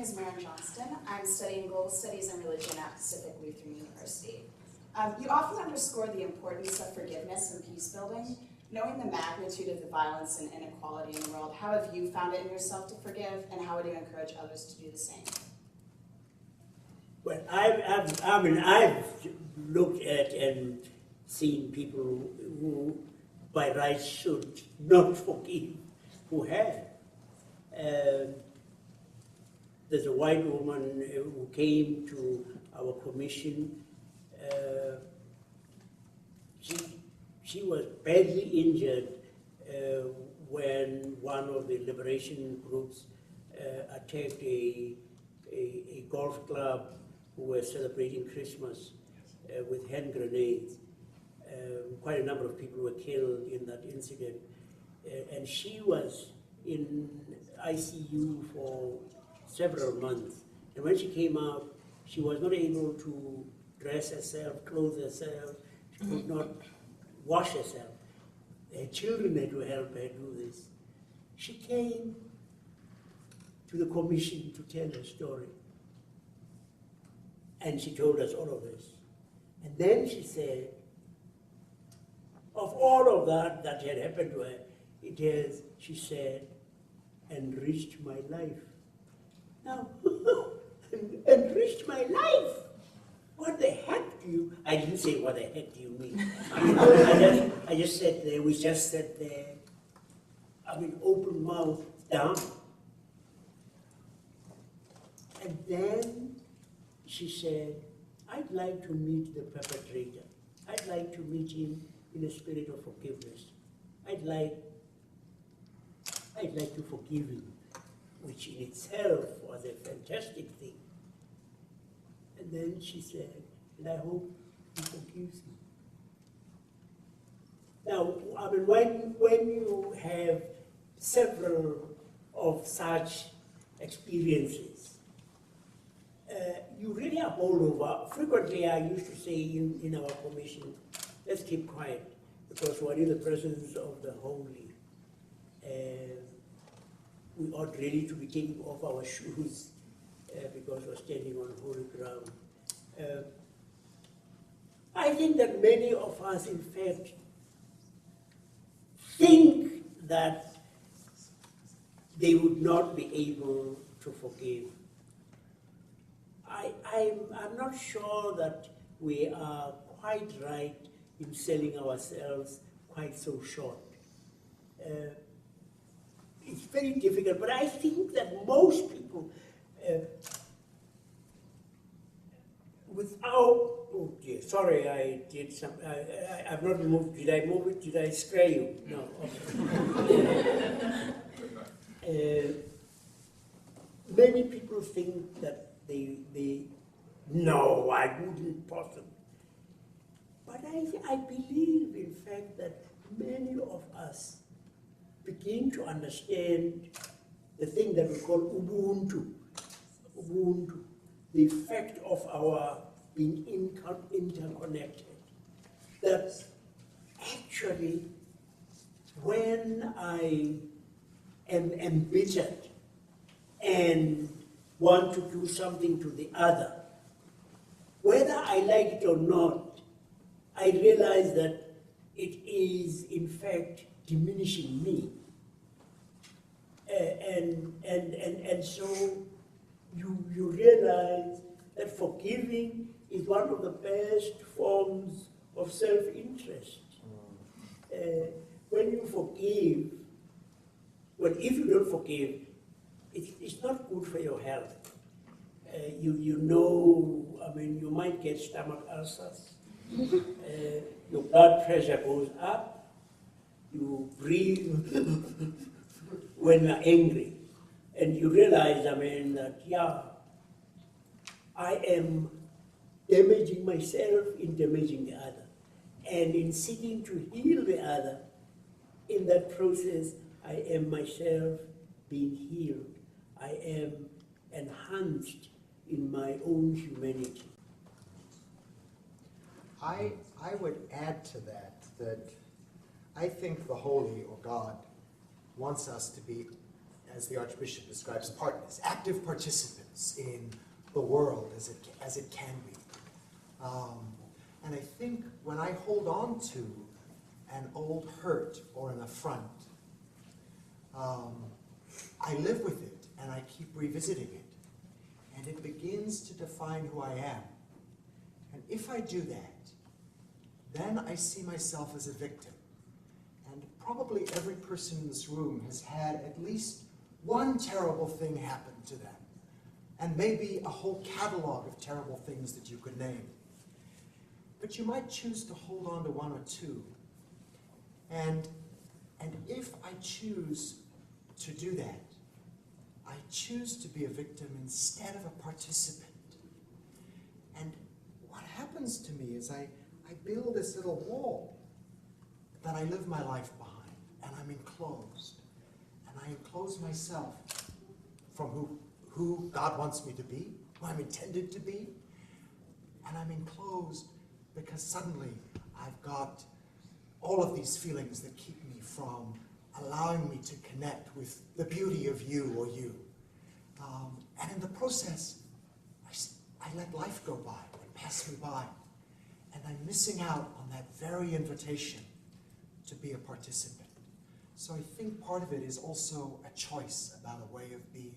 name is Maren Johnston. I'm studying Global Studies and Religion at Pacific Lutheran University. You often underscore the importance of forgiveness and peace building. Knowing the magnitude of the violence and inequality in the world, how have you found it in yourself to forgive, and how would you encourage others to do the same? Well, I've looked at and seen people who, by rights, should not forgive, who have. There's a white woman who came to our commission. She was badly injured when one of the liberation groups attacked a golf club who were celebrating Christmas with hand grenades. Quite a number of people were killed in that incident. And she was in ICU for several months. And when she came out, she was not able to dress herself, clothe herself. She could not wash herself. Her children had to help her do this. She came to the commission to tell her story. And she told us all of this. And then she said, of all of that that had happened to her, it has, she said, enriched my life. Now, enriched my life? What the heck do you, I didn't say what the heck do you mean. I just sat there, we just sat there, open mouth, down. And then she said, I'd like to meet the perpetrator. I'd like to meet him in a spirit of forgiveness. I'd like to forgive him, which in itself was a fantastic thing. And then she said, and I hope he forgives me. Now, when you have several of such experiences, you really are bowled over. Frequently, I used to say in our commission, let's keep quiet, because we're in the presence of the holy. We ought really to be taking off our shoes because we're standing on holy ground. I think that many of us, in fact, think that they would not be able to forgive. I'm not sure that we are quite right in selling ourselves quite so short. It's very difficult, but I think that most people, oh dear, sorry, I did some, I've not moved, did I move it, did I scare you? No. Many people think that no, I wouldn't possibly. But I believe, in fact, that many of us begin to understand the thing that we call Ubuntu. Ubuntu, the effect of our being interconnected. That actually, when I am embittered and want to do something to the other, whether I like it or not, I realize that it is, in fact, diminishing me. And so you realize that forgiving is one of the best forms of self-interest. When you forgive, well, if you don't forgive, it's not good for your health. You know, you might get stomach ulcers. Your blood pressure goes up. You breathe when you're angry. And you realize, that, yeah, I am damaging myself in damaging the other. And in seeking to heal the other, in that process, I am myself being healed. I am enhanced in my own humanity. I would add to that I think the Holy, or God, wants us to be as the Archbishop describes, partners, active participants in the world as it can be. And I think when I hold on to an old hurt or an affront, I live with it and I keep revisiting it. And it begins to define who I am. And if I do that, then I see myself as a victim. And probably every person in this room has had at least one terrible thing happen to them. And maybe a whole catalog of terrible things that you could name. But you might choose to hold on to one or two. And if I choose to do that, I choose to be a victim instead of a participant. And what happens to me is I build this little wall that I live my life behind, and I'm enclosed. And I enclose myself from who God wants me to be, who I'm intended to be. And I'm enclosed because suddenly I've got all of these feelings that keep me from allowing me to connect with the beauty of you or you. And in the process, I let life go by and pass me by. And I'm missing out on that very invitation to be a participant. So I think part of it is also a choice about a way of being.